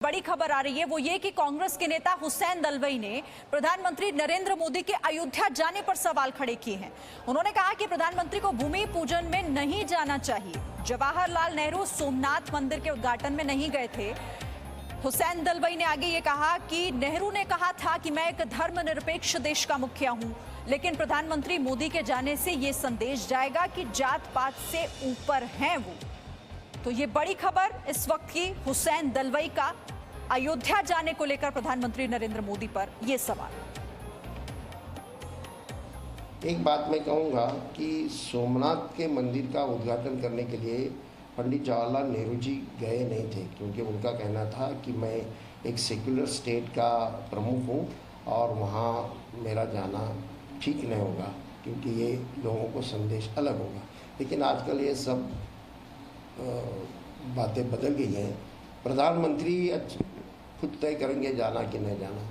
बड़ी खबर आ रही है वो ये कि कांग्रेस के नेता हुसैन दलवाई ने प्रधानमंत्री नरेंद्र मोदी के अयोध्या जाने पर सवाल खड़े किए हैं। उन्होंने कहा कि प्रधानमंत्री को भूमि पूजन में नहीं जाना चाहिए। जवाहरलाल नेहरू सोमनाथ मंदिर के उद्घाटन में नहीं गए थे। हुसैन दलवाई ने आगे ये कहा कि नेहरू ने कहा था कि मैं एक धर्मनिरपेक्ष देश का मुखिया हूं, लेकिन प्रधानमंत्री मोदी के जाने से ये संदेश जाएगा कि जात पात से ऊपर हैं वो। तो ये बड़ी खबर इस वक्त की हुसैन दलवाई का अयोध्या जाने को लेकर प्रधानमंत्री नरेंद्र मोदी पर यह सवाल। एक बात मैं कहूंगा कि सोमनाथ के मंदिर का उद्घाटन करने के लिए पंडित जवाहरलाल नेहरू जी गए नहीं थे, क्योंकि उनका कहना था कि मैं एक सेक्युलर स्टेट का प्रमुख हूं और वहां मेरा जाना ठीक नहीं होगा, क्योंकि ये लोगों को संदेश अलग होगा। लेकिन आजकल ये सब बातें बदल गई हैं। प्रधानमंत्री खुद तय करेंगे जाना कि नहीं जाना।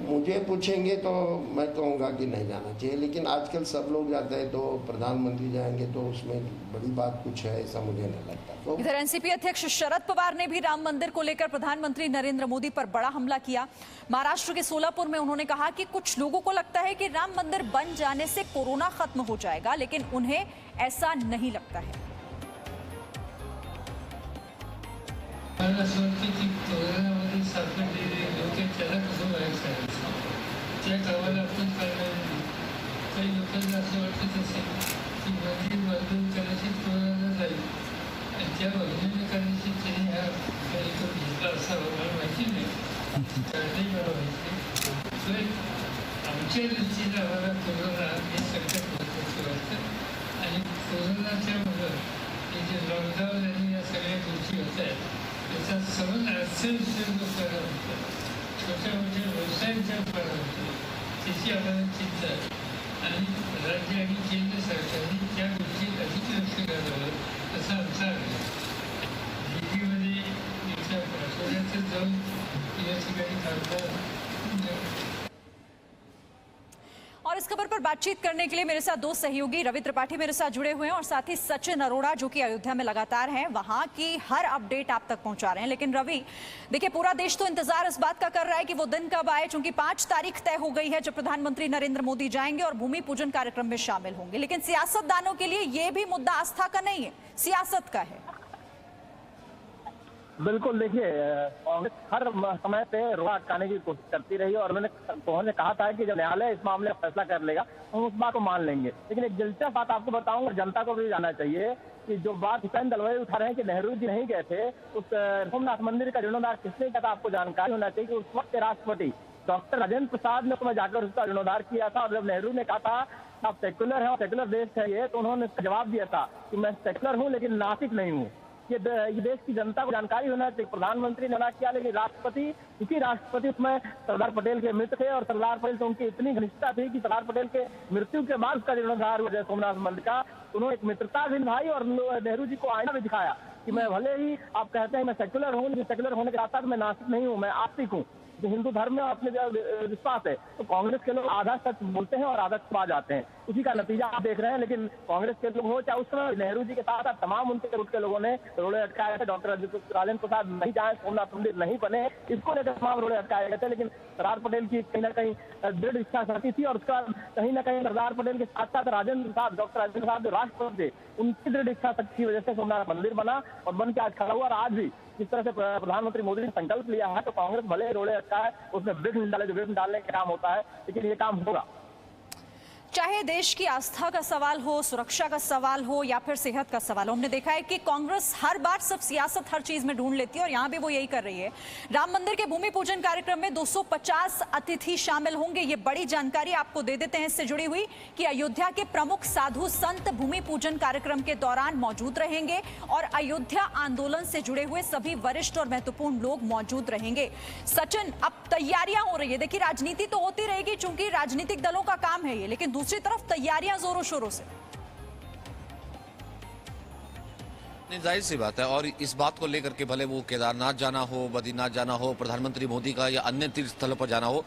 मुझे पूछेंगे तो मैं कहूँगा कि नहीं जाना चाहिए, लेकिन आजकल सब लोग जाते हैं तो प्रधानमंत्री जाएंगे तो उसमें बड़ी बात कुछ है, ऐसा मुझे नहीं लगता। तो इधर एनसीपी अध्यक्ष शरद पवार ने भी राम मंदिर को लेकर प्रधानमंत्री नरेंद्र मोदी पर बड़ा हमला किया। महाराष्ट्र के सोलापुर में उन्होंने कहा कि कुछ लोगों को लगता है कि राम मंदिर बन जाने से कोरोना खत्म हो जाएगा, लेकिन उन्हें ऐसा नहीं लगता है। मला असं वाटतं की कोरोनामध्ये सापडलेले लोक त्याला कसं व्हायचं त्या गावाला आपण करणार नाही। काही लोकांना असं वाटत असेल की मंदिर बांधून कदाचित कोरोना जाईल आणि त्या बांधून कदाचित त्यांनी हा काही करून घेतला असावा, मला माहिती नाही, नाही मला माहिती। तर आमच्या दृष्टीने आम्हाला कोरोना हे सगळ्यात महत्त्वाचं वाटतं आणि कोरोनाच्यामुळं हे जे लॉकडाऊन आणि या सगळ्या गोष्टी होत आहेत त्याचा समज अर्थव्यवस्थेवर परिणाम होतो, छोट्या मोठ्या व्यवसायांच्या परिणाम होतो, त्याची आम्हाला चिंता आहे आणि राज्य आणि केंद्र सरकारने त्या गोष्टी अधिक लक्ष घालावं असा आमचा आग्रह आहे। दिल्लीमध्ये येत्या आठवड्यातच जाऊन या ठिकाणी खासदार। और इस खबर पर बातचीत करने के लिए मेरे साथ दो सहयोगी रवि त्रिपाठी मेरे साथ जुड़े हुए हैं और साथ ही सचिन अरोड़ा जो कि अयोध्या में लगातार हैं, वहां की हर अपडेट आप तक पहुंचा रहे हैं। लेकिन रवि, देखिए पूरा देश तो इंतजार इस बात का कर रहा है कि वो दिन कब आए, चूंकि 5 तारीख तय हो गई है जब प्रधानमंत्री नरेंद्र मोदी जाएंगे और भूमि पूजन कार्यक्रम में शामिल होंगे। लेकिन सियासतदानों के लिए ये भी मुद्दा आस्था का नहीं है, सियासत का है। बिल्कुल, देखिए कांग्रेस हर समय पे रोड़ा अटकाने की कोशिश करती रही और उन्होंने कहा था कि जब न्यायालय इस मामले में फैसला कर लेगा हम उस बात को मान लेंगे। लेकिन एक दिलचस्प बात आपको बताऊं और जनता को भी जानना चाहिए कि जो बात हुसैन दलवाई उठा रहे हैं कि नेहरू जी नहीं गए थे, उस सोमनाथ मंदिर का जीर्णोद्धार किसने किया था आपको जानकारी होना चाहिए कि उस वक्त के राष्ट्रपति डॉक्टर राजेंद्र प्रसाद ने उसमें जाकर उसका जीर्णोद्धार किया था। और जब नेहरू ने कहा था आप सेक्युलर हैं और सेक्युलर देश है ये, तो उन्होंने इसका जवाब दिया था कि मैं सेक्युलर हूँ लेकिन नास्तिक नहीं हूँ। ये देश की जनता को जानकारी होना चाहिए। प्रधानमंत्री ने मना किया, लेकिन राष्ट्रपति, क्योंकि राष्ट्रपति उसमें सरदार पटेल के मित्र थे और सरदार पटेल से उनकी इतनी घनिष्ठता थी कि सरदार पटेल के मृत्यु के बाद उसका जीर्णोद्धार हुआ सोमनाथ मंदिर का। उन्होंने एक मित्रता भी निभाई और नेहरू जी को आईना भी दिखाया कि मैं भले ही आप कहते हैं मैं सेक्युलर हूँ, लेकिन सेक्युलर होने के साथ साथ मैं नास्तिक नहीं हूँ, मैं आस्तिक हूँ। हिंदू धर्म में अपने विश्वास है। तो कांग्रेस के लोग आधा सच बोलते हैं और आधा छुपा जाते हैं, उसी का नतीजा आप देख रहे हैं। लेकिन कांग्रेस के लोग हो चाहे उस समय नेहरू जी के साथ साथ तमाम उनके रुट के लोगों ने रोड़े अटकाए थे। डॉक्टर राजेंद्र प्रसाद नहीं जाए, सोमनाथ मंदिर नहीं बने, इसको लेकर तमाम रोड़े अटकाए गए थे। लेकिन सरदार पटेल की कहीं ना कहीं दृढ़ इच्छा शक्ति थी और उसका कहीं ना कहीं सरदार पटेल के साथ साथ राजेंद्र प्रसाद, डॉक्टर राजेंद्र प्रसाद जो राष्ट्रपति थे, उनकी दृढ़ इच्छा शक्ति की वजह से सोमनाथ मंदिर बना और बन के आज खड़ा हुआ। और आज भी जिस तरह से प्रधानमंत्री मोदी ने संकल्प लिया है, तो कांग्रेस भले रोड़े अटकाए, उसमें विघ्न डाले जो विघ्न डालने का काम होता है, लेकिन ये काम होगा। चाहे देश की आस्था का सवाल हो, सुरक्षा का सवाल हो या फिर सेहत का सवाल हो, हमने देखा है कि कांग्रेस हर बार सिर्फ सियासत हर चीज में ढूंढ लेती है और यहां भी वो यही कर रही है। राम मंदिर के भूमि पूजन कार्यक्रम में 250 अतिथि शामिल होंगे। ये बड़ी जानकारी आपको दे देते हैं इससे जुड़ी हुई कि अयोध्या के प्रमुख साधु संत भूमि पूजन कार्यक्रम के दौरान मौजूद रहेंगे और अयोध्या आंदोलन से जुड़े हुए सभी वरिष्ठ और महत्वपूर्ण लोग मौजूद रहेंगे। सचिन, अब तैयारियां हो रही है, देखिए राजनीति तो होती रहेगी चूंकि राजनीतिक दलों का काम है ये, लेकिन दूसरी तरफ तैयारियां जोरों शोरों से। जाहिर सी बात है, और इस बात को लेकर के भले वो केदारनाथ जाना हो, बद्रीनाथ जाना हो, प्रधानमंत्री मोदी का या अन्य तीर्थ स्थलों पर जाना हो,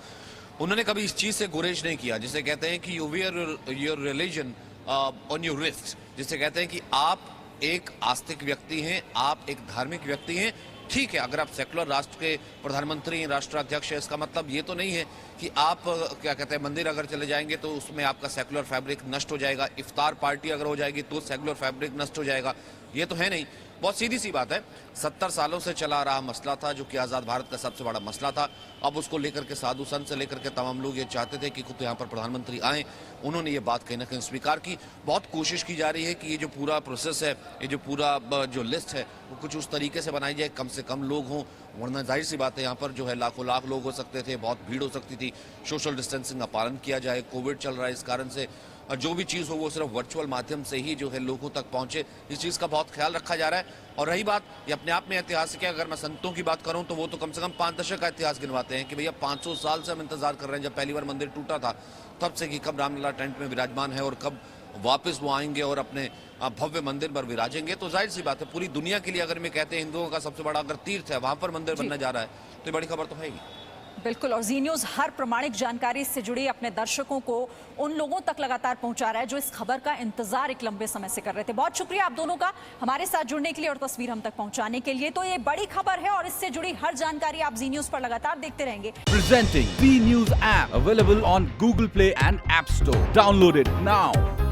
उन्होंने कभी इस चीज से गुरेज नहीं किया। जिसे कहते हैं कि you wear your religion on your wrist, जिसे कहते हैं कि आप एक आस्तिक व्यक्ति हैं, आप एक धार्मिक व्यक्ति हैं, ठीक है, अगर आप सेकुलर राष्ट्र के प्रधानमंत्री हैं, राष्ट्राध्यक्ष है, इसका मतलब ये तो नहीं है कि आप क्या कहते हैं मंदिर अगर चले जाएंगे तो उसमें आपका सेकुलर फैब्रिक नष्ट हो जाएगा, इफ्तार पार्टी अगर हो जाएगी तो सेकुलर फैब्रिक नष्ट हो जाएगा, ये तो है नहीं। बहुत सीधी सी बात है, 70 सालों से चला आ रहा मसला था जो कि आज़ाद भारत का सबसे बड़ा मसला था। अब उसको लेकर के साधु संत से लेकर के तमाम लोग ये चाहते थे कि खुद यहाँ पर प्रधानमंत्री आए, उन्होंने ये बात कहीं ना कहीं स्वीकार की। बहुत कोशिश की जा रही है कि ये जो पूरा प्रोसेस है, ये जो पूरा जो लिस्ट है वो कुछ उस तरीके से बनाई जाए, कम से कम लोग हों, वरना जाहिर सी बात है यहाँ पर जो है लाखों लाख लोग हो सकते थे, बहुत भीड़ हो सकती थी। सोशल डिस्टेंसिंग का पालन किया जाए, कोविड चल रहा है, इस कारण से जो भी चीज़ हो वो सिर्फ वर्चुअल माध्यम से ही जो है लोगों तक पहुंचे, इस चीज़ का बहुत ख्याल रखा जा रहा है। और रही बात ये अपने आप में ऐतिहासिक है, अगर मैं संतों की बात करूं तो वो तो कम से कम 5 दशक का इतिहास गिनवाते हैं कि भैया 500 साल से हम इंतजार कर रहे हैं। जब पहली बार मंदिर टूटा था तब से कि कब रामलला टेंट में विराजमान है और कब वापस वो आएंगे और अपने भव्य मंदिर पर विराजेंगे। तो जाहिर सी बात है, पूरी दुनिया के लिए अगर मैं कहते हैं हिंदुओं का सबसे बड़ा अगर तीर्थ है, वहां पर मंदिर बनने जा रहा है, तो ये बड़ी खबर तो है ही। बिल्कुल, और जी न्यूज़ हर प्रमाणिक जानकारी से जुड़ी अपने दर्शकों को उन लोगों तक लगातार पहुंचा रहा है जो इस खबर का इंतजार एक लंबे समय से कर रहे थे। बहुत शुक्रिया आप दोनों का हमारे साथ जुड़ने के लिए और तस्वीर हम तक पहुंचाने के लिए। तो ये बड़ी खबर है और इससे जुड़ी हर जानकारी आप जी न्यूज़ पर लगातार देखते रहेंगे। Presenting V News app available on Google Play and App Store. Download it now.